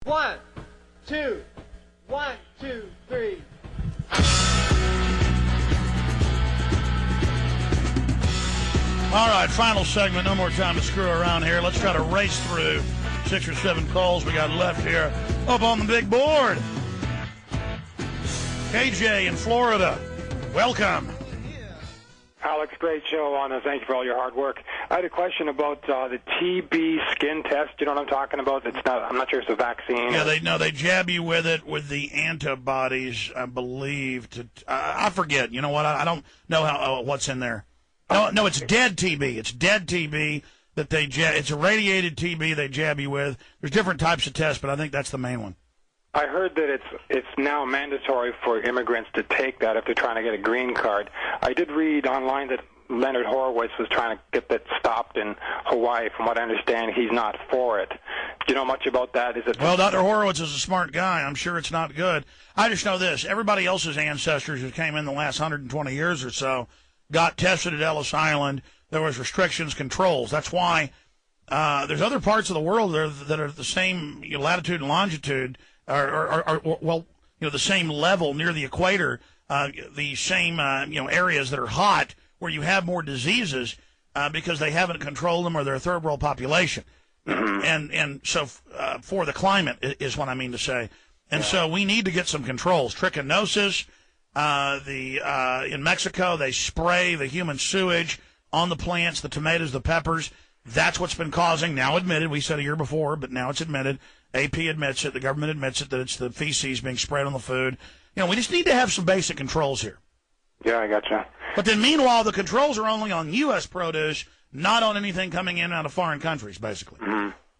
1, 2, 1, 2, 3. All right, final segment. No more time to screw around here. Let's try to race through 6 or 7 calls we got left here up on the big board. KJ in Florida, welcome. Alex, great show on. Thank you for all your hard work. I had a question about the TB skin test. You know what I'm talking about? It's not. I'm not sure it's a vaccine. Yeah, they jab you with it with the antibodies, I believe. I forget. You know what? I don't know what's in there. No, it's dead TB. It's dead TB that they jab. It's irradiated TB they jab you with. There's different types of tests, but I think that's the main one. I heard that it's now mandatory for immigrants to take that if they're trying to get a green card. I did read online that Leonard Horowitz was trying to get that stopped in Hawaii. From what I understand, he's not for it. Do you know much about that? Well, Dr. Horowitz is a smart guy. I'm sure it's not good. I just know this. Everybody else's ancestors who came in the last 120 years or so got tested at Ellis Island. There was restrictions, controls. That's why there's other parts of the world that are the same latitude and longitude, well, the same level near the equator, the same, areas that are hot where you have more diseases because they haven't controlled them or they're a third world population. And so for the climate is what I mean to say. And so we need to get some controls. Trichinosis, in Mexico, they spray the human sewage on the plants, the tomatoes, the peppers. That's what's been causing, now admitted, we said a year before, but now it's admitted. AP admits it, the government admits it, that it's the feces being sprayed on the food. We just need to have some basic controls here. Yeah, I gotcha. But then meanwhile, the controls are only on U.S. produce, not on anything coming in out of foreign countries, basically.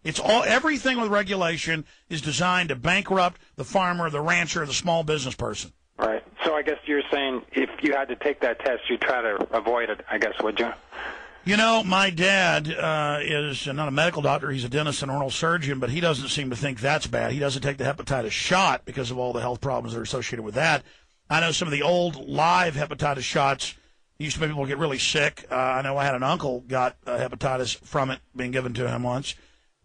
It's everything with regulation is designed to bankrupt the farmer, the rancher, the small business person. Right. So I guess you're saying if you had to take that test, you'd try to avoid it, I guess, would you? My dad is not a medical doctor. He's a dentist and oral surgeon, but he doesn't seem to think that's bad. He doesn't take the hepatitis shot because of all the health problems that are associated with that. I know some of the old live hepatitis shots used to make people get really sick. I know I had an uncle got hepatitis from it being given to him once.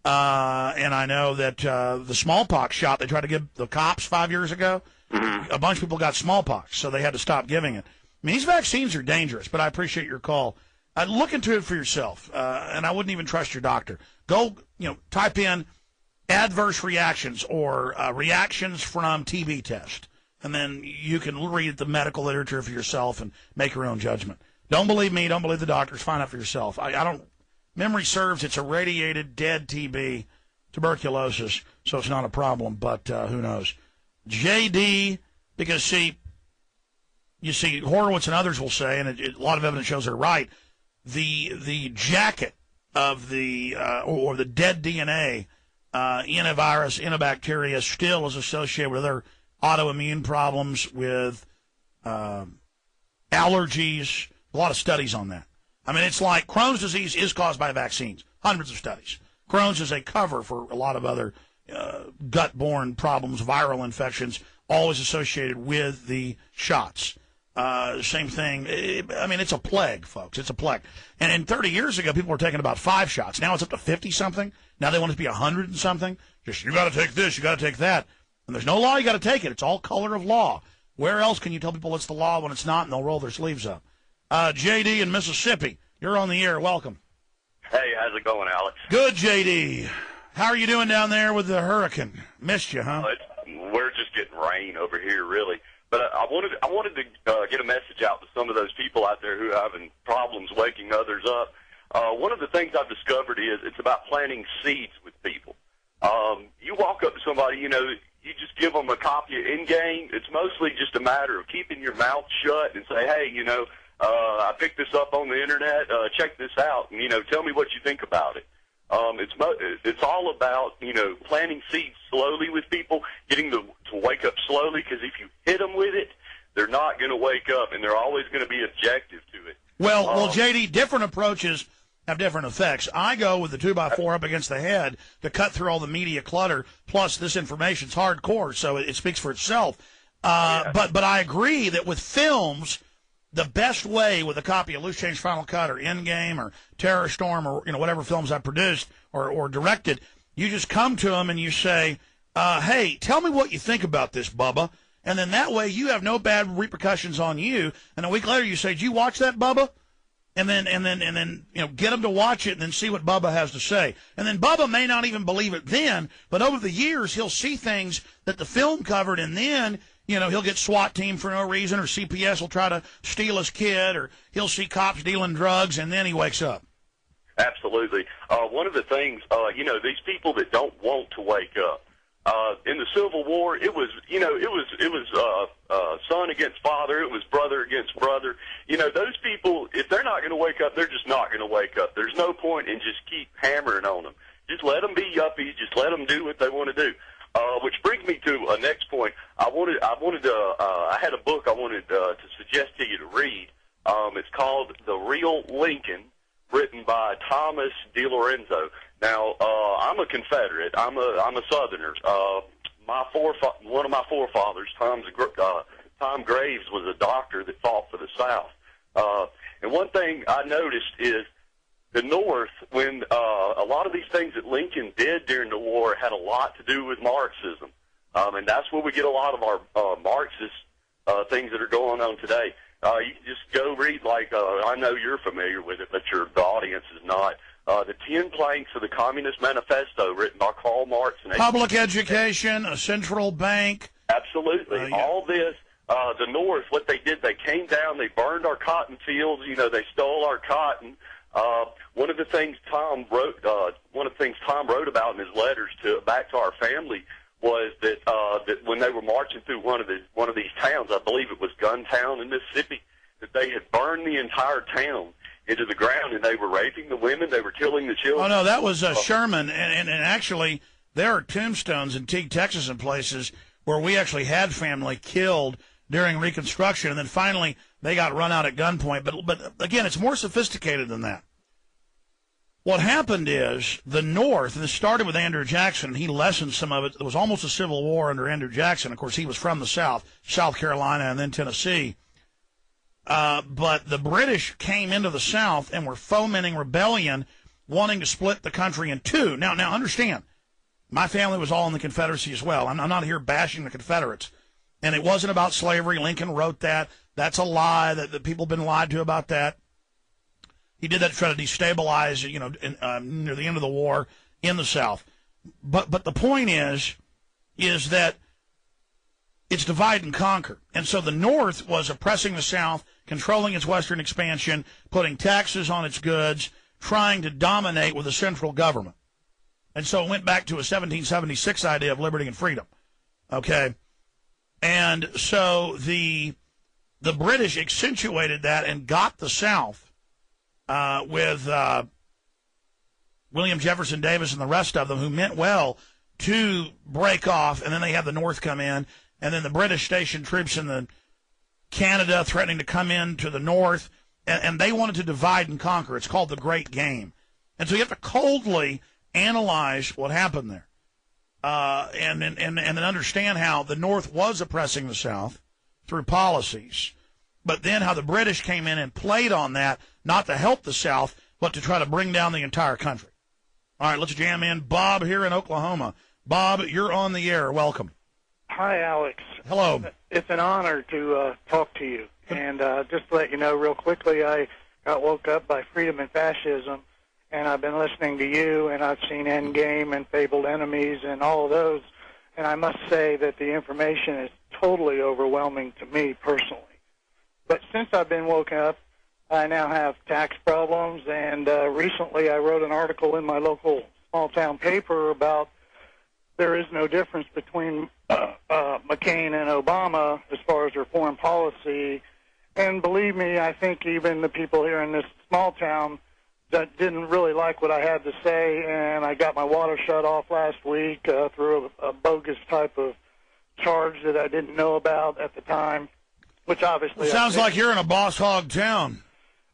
And I know that the smallpox shot they tried to give the cops 5 years ago, a bunch of people got smallpox, so they had to stop giving it. I mean, these vaccines are dangerous, but I appreciate your call. Look into it for yourself, and I wouldn't even trust your doctor. Go, type in adverse reactions or reactions from TB test, and then you can read the medical literature for yourself and make your own judgment. Don't believe me. Don't believe the doctors. Find out for yourself. I don't. Memory serves. It's irradiated, dead TB, tuberculosis, so it's not a problem. But who knows? JD, because you see, Horowitz and others will say, and a lot of evidence shows they're right. The jacket of the or the dead DNA in a virus, in a bacteria, still is associated with other autoimmune problems, with allergies. A lot of studies on that. I mean, it's like Crohn's disease is caused by vaccines. Hundreds of studies. Crohn's is a cover for a lot of other gut-borne problems, viral infections, always associated with the shots. Same thing. It's a plague, folks. It's a plague. And 30 years ago, people were taking about 5 shots. Now it's up to 50-something. Now they want it to be 100 and something. Just, you got to take this, you got to take that. And there's no law, you got to take it. It's all color of law. Where else can you tell people it's the law when it's not, and they'll roll their sleeves up? JD in Mississippi, you're on the air. Welcome. Hey, how's it going, Alex? Good, JD. How are you doing down there with the hurricane? Missed you, huh? We're just getting rain over here, really. But I wanted to get a message out to some of those people out there who are having problems waking others up. One of the things I've discovered is it's about planting seeds with people. You walk up to somebody, you just give them a copy of Endgame. It's mostly just a matter of keeping your mouth shut and say, hey, I picked this up on the internet. Check this out, and tell me what you think about it. It's all about planting seeds slowly with people, getting them to wake up slowly. Because if you hit them with it, they're not going to wake up, and they're always going to be objective to it. Well, JD, different approaches have different effects. I go with the 2x4 up against the head to cut through all the media clutter. Plus, this information's hardcore, so it speaks for itself. But I agree that with films, the best way with a copy of Loose Change Final Cut or Endgame or Terror Storm or whatever films I produced or directed, you just come to them and you say, hey, tell me what you think about this, Bubba. And then that way you have no bad repercussions on you. And a week later you say, did you watch that, Bubba? And then get them to watch it and then see what Bubba has to say. And then Bubba may not even believe it then, but over the years he'll see things that the film covered, and then he'll get SWAT team for no reason, or CPS will try to steal his kid, or he'll see cops dealing drugs, and then he wakes up. Absolutely. One of the things, these people that don't want to wake up. In the Civil War, it was son against father. It was brother against brother. Those people, if they're not going to wake up, they're just not going to wake up. There's no point in just keep hammering on them. Just let them be yuppies. Just let them do what they want to do. Which brings me to a next point. I had a book I wanted to suggest to you to read. It's called The Real Lincoln, written by Thomas DiLorenzo. Now, I'm a Confederate. I'm a Southerner. One of my forefathers, Tom Graves, was a doctor that fought for the South. And one thing I noticed is the North, when a lot of these things that Lincoln did during the war had a lot to do with Marxism. And that's where we get a lot of our Marxist things that are going on today. You can just go read, I know you're familiar with it, but the audience is not. The 10 Planks of the Communist Manifesto, written by Karl Marx. Public education, a central bank. Absolutely. Yeah. All this, the North, what they did, they came down, they burned our cotton fields, they stole our cotton. One of the things Tom wrote about in his letters back to our family was that when they were marching through one of these towns, I believe it was Guntown in Mississippi, that they had burned the entire town into the ground, and they were raping the women, they were killing the children. Oh, no, that was Sherman, and actually there are tombstones in Teague, Texas, and places where we actually had family killed during Reconstruction, and then finally they got run out at gunpoint. But again, it's more sophisticated than that. What happened is the North, and this started with Andrew Jackson, he lessened some of it. There was almost a civil war under Andrew Jackson. Of course, he was from the South, South Carolina, and then Tennessee. But the British came into the South and were fomenting rebellion, wanting to split the country in two. Now understand, my family was all in the Confederacy as well. I'm not here bashing the Confederates. And it wasn't about slavery. Lincoln wrote that. That's a lie. That people have been lied to about that. He did that to try to destabilize, near the end of the war in the South. But the point is that it's divide and conquer. And so the North was oppressing the South, controlling its western expansion, putting taxes on its goods, trying to dominate with a central government. And so it went back to a 1776 idea of liberty and freedom. Okay? And so the British accentuated that and got the South with William Jefferson Davis and the rest of them, who meant well to break off, and then they had the North come in, and then the British stationed troops in Canada threatening to come in to the North, and they wanted to divide and conquer. It's called the Great Game. And so you have to coldly analyze what happened there, and then understand how the North was oppressing the South through policies, but then how the British came in and played on that, not to help the South, but to try to bring down the entire country. All right, let's jam in. Bob here in Oklahoma. Bob, you're on the air. Welcome. Hi, Alex. Hello. It's an honor to talk to you. And just to let you know real quickly, I got woke up by Freedom and Fascism, and I've been listening to you, and I've seen Endgame and Fabled Enemies and all of those, and I must say that the information is totally overwhelming to me personally. But since I've been woken up, I now have tax problems, and recently I wrote an article in my local small-town paper about there is no difference between McCain and Obama as far as their foreign policy. And believe me, I think even the people here in this small town that didn't really like what I had to say, and I got my water shut off last week through a bogus type of charge that I didn't know about at the time, which obviously... Well, sounds like you're in a boss hog town.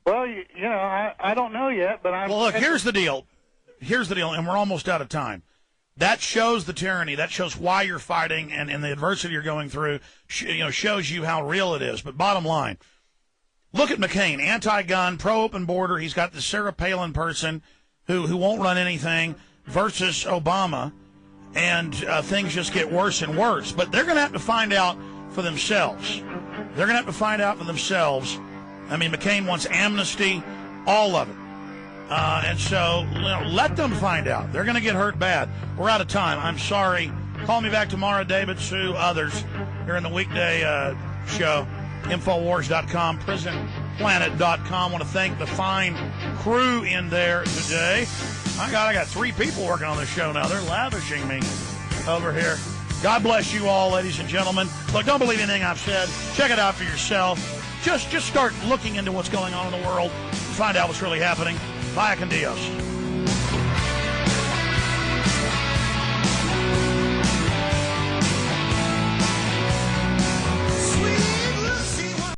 Well, I don't know yet, but I'm... Well, look, here's the deal. Here's the deal, and we're almost out of time. That shows the tyranny. That shows why you're fighting, and the adversity you're going through, shows you how real it is. But bottom line, look at McCain, anti-gun, pro-open border. He's got this Sarah Palin person who won't run anything versus Obama. and things just get worse and worse. But they're going to have to find out for themselves. They're going to have to find out for themselves. I mean, McCain wants amnesty, all of it. And so let them find out. They're going to get hurt bad. We're out of time. I'm sorry. Call me back tomorrow, David, Sue, others. Here in the weekday show. Infowars.com, prisonplanet.com. Want to thank the fine crew in there today. My God, I got 3 people working on this show now. They're lavishing me over here. God bless you all, ladies and gentlemen. Look, don't believe anything I've said. Check it out for yourself. Just start looking into what's going on in the world and find out what's really happening. Vaya con Dios.